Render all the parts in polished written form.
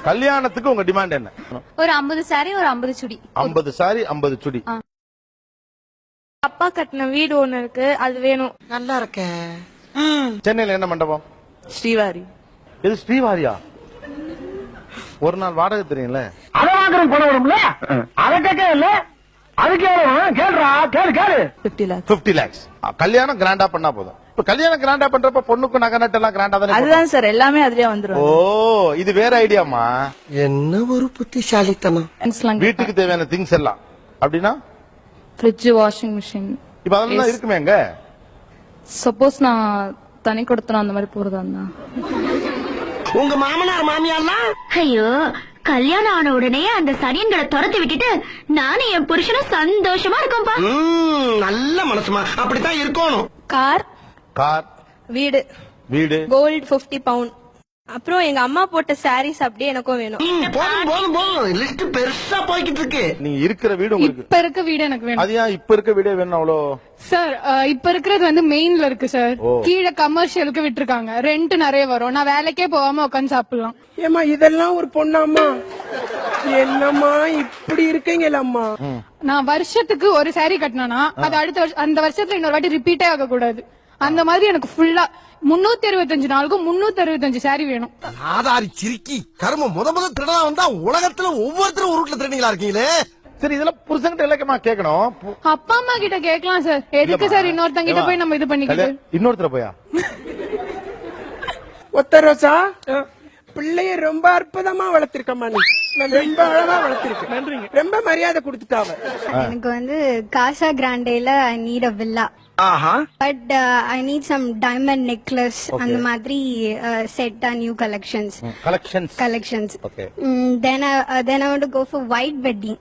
கல்யாணத்துக்கு உங்க டிமாண்ட் என்ன? ஒரு 50 சாரி, ஒரு 50 சுடி. 50 சாரி, 50 சுடி. அப்பா கட்டின வீடு ஒண்ணு இருக்கு, அது வேணும். நல்லா இருக்க. சென்னையில என்ன மண்டபம்? ஸ்ரீவாரி. இது ஸ்ரீவாரியா? ஒரு நாள் வாடகை தெரியும்ல? அத வாங்குறது பணம் வரும்ல, அத கேட்க இல்ல, அதுக்கு கேளுடா, கேளு. 50 lakhs. கல்யாணம் கிராண்டா பண்ணா போதும். இப்ப கல்யாணம் கிராண்டா பண்றப்ப பொண்ணுக்கு நகை நட்டு எல்லாம் கிராண்டா தானே? அதுதான் சார், எல்லாமே அதுலயே வந்துரும். ஓ, இது வேற ஐடியாமா? என்ன ஒரு புத்திசாலித்தனம். வீட்டுக்கு தேவையான திங்ஸ் எல்லாம் அப்படின்னா ஃப்ரிட்ஜ், வாஷிங் மிஷின். இப்ப அதெல்லாம் இருக்குமே எங்க? சப்போஸ் நான் தனி கொடுத்தனா அந்த மாதிரி போறதா இருந்தா. உங்க மாமனார் மாமியார்லாம் ஐயோ, கல்யாணம் ஆன உடனே அந்த சனியன்களை துரத்தி விட்டுட்டு நானும் என் புருஷனும் சந்தோஷமா இருக்கோம்பா. நல்ல மனசுமா, அப்படித்தான் இருக்கணும். கார், கார், வீடு, வீடு, கோல்டு 50 பவுண்ட். அப்புறம் எங்க அம்மா போட்ட சாரீஸ் அப்படியே எனக்கும் வேணும். போதும் லிஸ்ட் பெருசா போய்கிட்டு இருக்கு. நீங்க இருக்கிற வீடு உங்களுக்கு இப்ப இருக்க வீடு எனக்கு வேணும். அது ஏன் இப்ப இருக்க வீடே வேணும் அவ்வளோ? சார், இப்ப இருக்கிறது வந்து மெயின்ல இருக்கு சார். கீழே கமர்ஷியலுக்கு விட்டுருக்காங்க. ரெண்ட் நிறைய வரும். நான் வேலைக்கே போகாம உட்காந்து சாப்பிடலாம். ஏமா இதெல்லாம் ஒரு பொண்ணாமா? என்னம்மா இப்படி இருக்கீங்களம்மா? நான் வருஷத்துக்கு ஒரு சாரி கட்டினா அது அடுத்த வருஷம் அந்த வருஷத்துல இன்னொரு வாட்டி ரிப்பீட்டே ஆக கூடாது. அந்த மாதிரி எனக்கு ஃபுல்லா 365 நாளுக்கும் 365 சாரி வேணும். ஆதாரி சிரிக்கி கர்ம முத திருடா வந்தா உலகத்துல ஒவ்வொருத்தரும் ஒரு வீட்டுல திருடிங்களா இருக்கீங்களே. சரி, இதெல்லாம் புருஷன்கிட்ட இலக்கமா கேட்கணும். அப்பா அம்மா கிட்ட கேட்கலாம் சார். எதுக்கு சார் இன்னொருத்தங்க கிட்ட போய் நம்ம இது பண்ணிக்கிட்டு? இன்னொருத்தர போயா? ஒத்த ரோசா, பிள்ளைய ரொம்ப அற்புதமா வளர்த்திருக்கம்மா. நீ ரொம்ப அழகா வளர்த்திருக்க. ரொம்ப மரியாதை கொடுத்துட்டாவ. எனக்கு வந்து காசா கிராண்டேல I need a villa. But I need some diamond necklace, அந்த மாதிரி set new collections. Okay. Then I want to go for white wedding.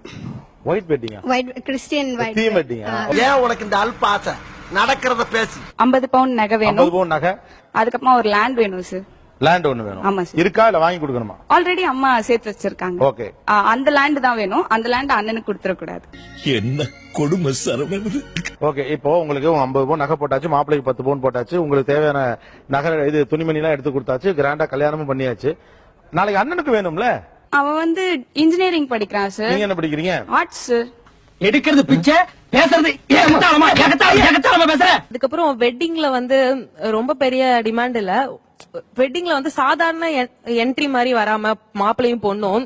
White வெட்டிங்கா? White Christian white தீம் வெட்டிங்கா? ஏன் உனக்கு இந்த அல்ப ஆசை? நடக்கிறத பேசி. 50 பவுண்ட் நகை வேணும். 50 பவுண்ட் நகை. அதுக்கப்புறமா ஒரு லேண்ட் வேணும் சார். லேண்ட் ஒண்ணு வேணும். ஆமா சார். இருக்கா இல்ல வாங்கி கொடுக்கணுமா? ஆல்ரெடி அம்மா சேர்த்து வச்சிருக்காங்க. ஓகே. அந்த லேண்ட் தான் வேணும். அந்த லேண்ட் அண்ணனுக்கு கொடுத்துட கூடாது. என்ன கொடுமை சரவணன். ஓகே, இப்போ உங்களுக்கு 50 பவுன் நகை போட்டாச்சு, மாப்பிள்ளைக்கு 10 பவுன் போட்டாச்சு, உங்களுக்கு தேவையான நகை இது துணிமணி எல்லாம் எடுத்து கொடுத்தாச்சு, கிராண்டா கல்யாணமும் பண்ணியாச்சு. நாளைக்கு அண்ணனுக்கு வேணும்ல? அவன் வந்து இன்ஜினியரிங் படிக்கிறான் சார். நீங்க என்ன படிக்கிறீங்க? Arts sir. எடுக்கிறது பிச்சை, பேசுறது ஏகத்தாளமா பேசுற. அதுக்கப்புறம் வெட்டிங்ல வந்து ரொம்ப பெரிய டிமாண்ட் இல்ல. வெட்டிங்ல வந்து சாதாரண என்ட்ரி மாதிரி வராம மாப்பிள்ளையும் பொண்ணும்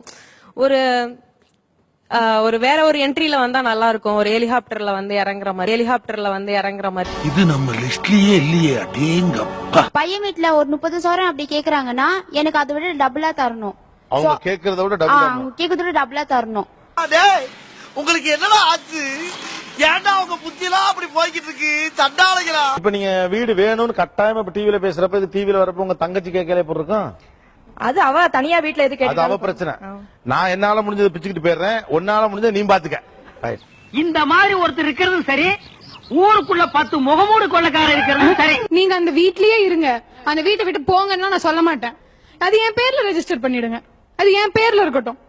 ஒரு வேற ஒரு என்ட்ரில வந்தா நல்லா இருக்கும். ஒரு ஹெலிகாப்டர்ல வந்து இறங்குற மாதிரி. இது நம்ம லிஸ்ட்லயே இல்லையே. அடேங்கப்பா. பையன் வீட்டுல ஒரு 30 சவரன் அப்படி கேக்குறாங்கன்னா எனக்கு அதை விட டபுளா தரணும். அவங்க கேக்குறத விட டபுளா தரணும். உங்களுக்கு என்னடா ஆச்சு? ஏன்டா உங்க புத்தியெல்லாம் அப்படி போய்கிட்டு இருக்கு? தண்டாளைகளா? இப்ப நீங்க வீடு வேணும்னு கட்டாயமா இப்ப டிவில பேசுறப்ப, இது டிவில வரப்ப உங்க தங்கச்சி கேட்கல போட்டிருக்கோம். அது அவ தனியா வீட்டுல எது அது அவ பிரச்சனை. நான் என்னால முடிஞ்சதை பிச்சுக்கிட்டு போயிடுறேன், உன்னால முடிஞ்சதை நீ பாத்துக்க. இந்த மாதிரி ஒருத்தர் இருக்கிறது சரி, ஊருக்குள்ள 10 முகமூடு கொள்ளக்காரர் இருக்கிறது சரி. நீங்க அந்த வீட்லயே இருங்க, அந்த வீட்டை விட்டு போங்கன்னா நான் சொல்ல மாட்டேன். அது என் பேர்ல ரெஜிஸ்டர் பண்ணிடுங்க. அது என் பேர்ல இருக்கட்டும்.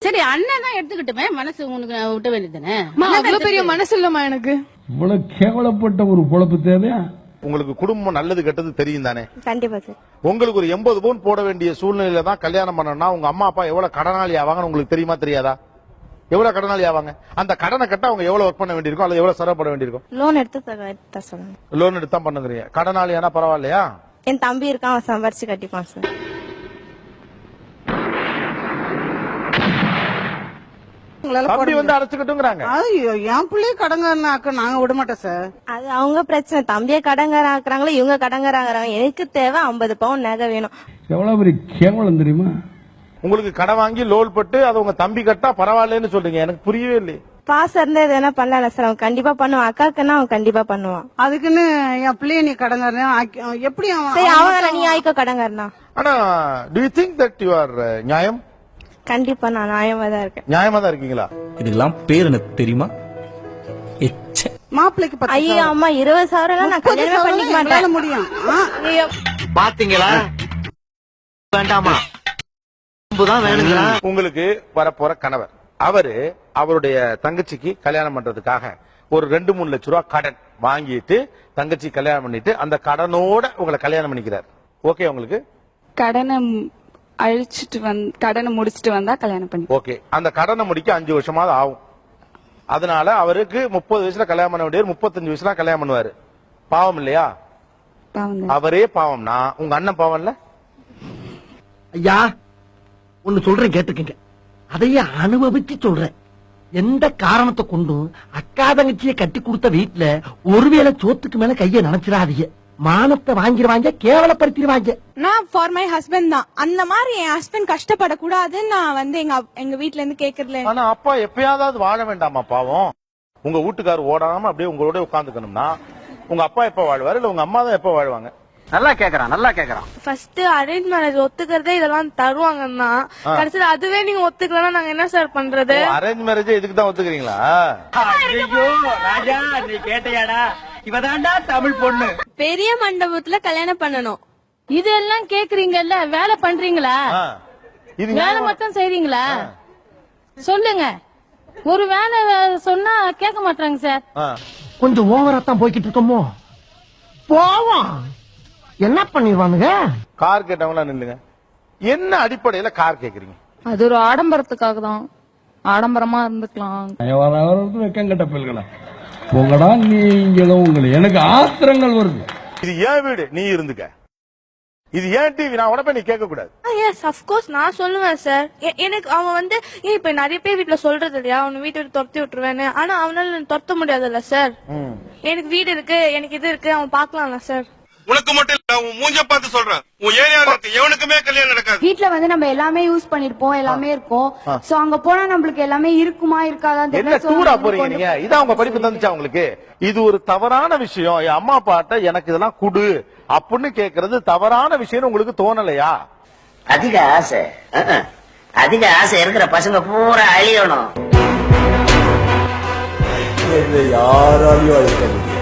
சரி, அண்ணன் தான் எடுத்துக்கிட்டுமே, மனசு உனக்கு விட்ட வேண்டியதானே? அவ்வளவு பெரிய மனசு இல்லமா எனக்கு. இவ்வளவு கேவலப்பட்ட ஒரு பொழப்பு தேவையா? உங்களுக்கு குடும்பம் நல்லது கெட்டது தெரியும் தானே? கண்டிப்பா சார். உங்களுக்கு ஒரு 80 பவுன் போட வேண்டிய சூழ்நிலையில தான் கல்யாணம் பண்ணணும்னா உங்க அம்மா அப்பா எவ்வளவு கடனாளி ஆவாங்கன்னு உங்களுக்கு தெரியுமா தெரியாதா? எவ்வளவு கடனாளி ஆவாங்க? அந்த கடனை கட்ட அவங்க எவ்வளவு ஒர்க் பண்ண வேண்டியிருக்கும், அல்லது எவ்வளவு செலவு வேண்டியிருக்கும்? லோன் எடுத்து சொல்லுங்க. லோன் எடுத்து தான் பண்ணுங்கிறீங்க. கடனாளி ஆனா பரவாயில்லையா? என் தம்பி இருக்கான், அவன் சம்பாரிச்சு கட்டிப்பான் சார். தம்பி வந்து அடைச்சுக்கிட்டுங்கிறாங்க. ஐயோ, என் பிள்ளைய கடங்காரனாக்க நாங்க விட மாட்டோம் சார். அது அவங்க பிரச்சனை. தம்பியை கடங்கார ஆக்குறாங்களோ இவங்க கடங்கார ஆகுறாங்க. எனக்கு தேவை 50 பவுன் நகை வேணும். எவ்வளவு பெரிய கேவலம் தெரியுமா? உங்களுக்கு கடன் வாங்கி லோன் பட்டு அது உங்க தம்பி கட்டா பரவாயில்லன்னு சொல்றீங்க. எனக்கு புரியவே இல்லை. பாசம் இருந்தா எதனா பண்ணல சார். அவன் கண்டிப்பா பண்ணுவான். அக்காக்குன்னா அவன் கண்டிப்பா பண்ணுவான். அதுக்குன்னு என் பிள்ளைய நீ கடங்காரன் எப்படி? சரி, அவன் நீ ஆயிக்கோ கடங்காரனா. ஆனா do you think that you are நியாயம்? கண்டிப்பா நான் நியாயமா தான் இருக்கேன். நியாயமா தான் இருக்கீங்களா? இதுக்கெல்லாம் பேர் எனக்கு தெரியுமா? மாப்பிள்ளைக்கு ஐயோ அம்மா 20 சவரம் நான் கல்யாணம் பண்ணிக்க மாட்டேன். முடியும். பாத்தீங்களா? வேண்டாமா? வேணுங்களா? உங்களுக்கு வரப்போற கணவர் அவரு அவருடைய தங்கச்சிக்கு கல்யாணம் பண்றதுக்காக ஒரு 2-3 லட்சம் ரூபாய் கடன் வாங்கிட்டு தங்கச்சி கல்யாணம் பண்ணிட்டு அந்த கடனோட உங்களை கல்யாணம் பண்ணிக்கிறார். ஓகே உங்களுக்கு? கடனை அழிச்சிட்டு கடனை முடிச்சிட்டு வந்தா கல்யாணம் பண்ணி. ஓகே, அந்த கடனை முடிக்க 5 வருஷமாவது ஆகும். அதனால அவருக்கு 30 வயசுல கல்யாணம் பண்ண வேண்டியவர் 35 வயசுல கல்யாணம் பண்ணுவாரு. பாவம் இல்லையா? பாவம். அவரே பாவம்னா உங்க அண்ணன் பாவம் இல்ல? ஐயா ஒன்னு சொல்றேன் கேட்டுக்கங்க, அதையே அனுபவிச்சு சொல்றேன். எந்த காரணத்தை கொண்டும் அக்கா தங்கச்சியை கட்டி கொடுத்த வீட்டுல ஒருவேளை சோத்துக்கு மேல கைய நினைச்சிடாதீங்க. மானத்தை வாங்கிடுவாங்க, கேவலப்படுத்திடுவாங்க. நான் ஃபார் மை ஹஸ்பண்ட் தான். அந்த மாதிரி என் ஹஸ்பண்ட் கஷ்டப்படக்கூடாதுன்னு நான் வந்து எங்க வீட்ல இருந்து கேக்குறதுல. ஆனா அப்பா எப்பயாவது வாழ வேண்டாமா பாவம்? உங்க வீட்டுக்காரர் ஓடாம அப்படியே உங்களோட உட்கார்ந்துக்கணும்னா உங்க அப்பா எப்ப வாழ்வாரு, இல்ல உங்க அம்மா தான் எப்ப வாழ்வாங்க? நல்லா கேக்குறான். ஃபர்ஸ்ட் அரேஞ்ச் மேரேஜ் ஒத்துக்கிறதே இதெல்லாம் தருவாங்கன்னா கடைசியில அதுவே நீங்க ஒத்துக்கலன்னா நாங்க என்ன சார் பண்றது? அரேஞ்ச் மேரேஜ் இதுக்கு தான் ஒத்துக்கிறீங்களா? ஐயோ ராஜா, நீ கேட்டையாடா? இவதாண்டா தமிழ் பொண்ணு. பெரிய மண்டபத்துல கல்யாணம் பண்ணணும். இதெல்லாம் கேக்குறீங்கல்ல, வேலை பண்றீங்களா? இது வேலை மட்டும் செய்றீங்களா? சொல்லுங்க. ஒரு வேலை சொன்னா கேட்க மாட்டாங்க சார். கொஞ்சம் ஓவரா தான் போய்கிட்டு இருக்கோமோ. போவோம், என்ன பண்ணிடுவானுங்க? கார் கேட்டவங்களா நில்லுங்க. என்ன அடிப்படையில கார் கேக்குறீங்க? அது ஒரு ஆடம்பரத்துக்காக தான். ஆடம்பரமா இருந்துக்கலாம். வெக்கங்கட்ட பிள்ளைகளா உங்களா நீங்களும் உங்களை எனக்கு ஆத்திரங்கள் வருது. இது ஏன் வீடு, நீ இருந்துக்க. இது ஏன் டிவி, நான் உடனே நீ கேட்க கூடாது. எஸ் ஆஃப் கோர்ஸ் நான் சொல்லுவேன் சார். எனக்கு அவன் வந்து இப்ப நிறைய பேர் வீட்டுல சொல்றது இல்லையா, அவனை வீட்டை விட்டு துரத்தி விட்டுருவேன்னு. ஆனா அவனால துரத்த முடியாதுல்ல சார். எனக்கு வீடு இருக்கு, எனக்கு இது இருக்கு, அவன் பாக்கலாம்ல சார். உனக்கு மட்டும் இல்ல, உன் மூஞ்ச பார்த்து சொல்றேன். உன் ஏரியால இருக்கு எவனுக்குமே கல்யாணம் நடக்காது. வீட்ல வந்து நம்ம எல்லாமே யூஸ் பண்ணிருப்போம், எல்லாமே இருக்கும். சோ அங்க போனா நம்மளுக்கு எல்லாமே இருக்குமா இருக்காதான் என்ன டூரா போறீங்க நீங்க? இதான் உங்க படிப்பு தந்துச்சா உங்களுக்கு? இது ஒரு தவறான விஷயம். என் அம்மா அப்பாட்ட எனக்கு இதெல்லாம் குடு அப்படின்னு கேக்குறது தவறான விஷயம் உங்களுக்கு தோணலையா? அதிக ஆசை இருக்கிற பசங்க பூரா அழியணும். யாராலையும் அழிக்க முடியாது.